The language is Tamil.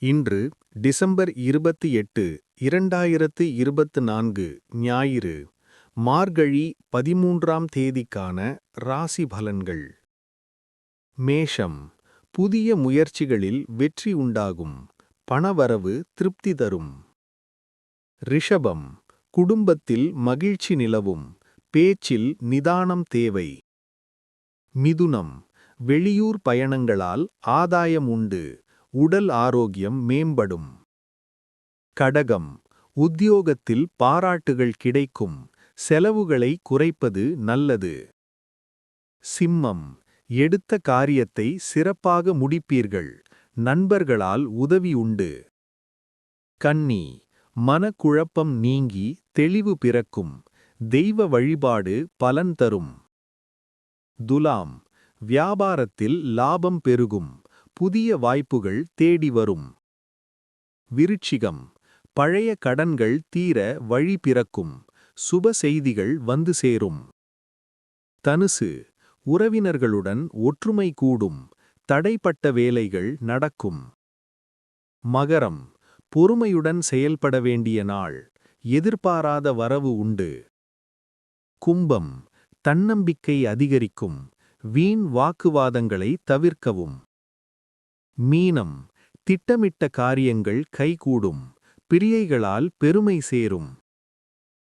இன்று டிசம்பர் 28, 2024 ஞாயிறு. மார்கழி 13ஆம் தேதிக்கான ராசி பலன்கள். மேஷம். புதிய முயற்சிகளில் வெற்றி உண்டாகும். பணவரவு திருப்தி தரும். ரிஷபம். குடும்பத்தில் மகிழ்ச்சி நிலவும். பேச்சில் நிதானம் தேவை. மிதுனம். வெளியூர் பயணங்களால் ஆதாயம் உண்டு. உடல் ஆரோக்கியம் மேம்படும். கடகம். உத்தியோகத்தில் பாராட்டுகள் கிடைக்கும். செலவுகளை குறைப்பது நல்லது. சிம்மம். எடுத்த காரியத்தை சிறப்பாக முடிப்பீர்கள். நண்பர்களால் உதவி உண்டு. கன்னி. மனக்குழப்பம் நீங்கி தெளிவு பிறக்கும். தெய்வ வழிபாடு பலன் தரும். துலாம். வியாபாரத்தில் லாபம் பெருகும். புதிய வாய்ப்புகள் தேடி வரும். விருச்சிகம். பழைய கடன்கள் தீர வழி பிறக்கும். சுப செய்திகள் வந்து சேரும். தனுசு. உறவினர்களுடன் ஒற்றுமை கூடும். தடைப்பட்ட வேலைகள் நடக்கும். மகரம். பொறுமையுடன் செயல்பட வேண்டிய நாள். எதிர்பாராத வரவு உண்டு. கும்பம். தன்னம்பிக்கை அதிகரிக்கும். வீண் வாக்குவாதங்களை தவிர்க்கவும். மீனம். திட்டமிட்ட காரியங்கள் கைகூடும். பிரியைகளால் பெருமை சேரும்.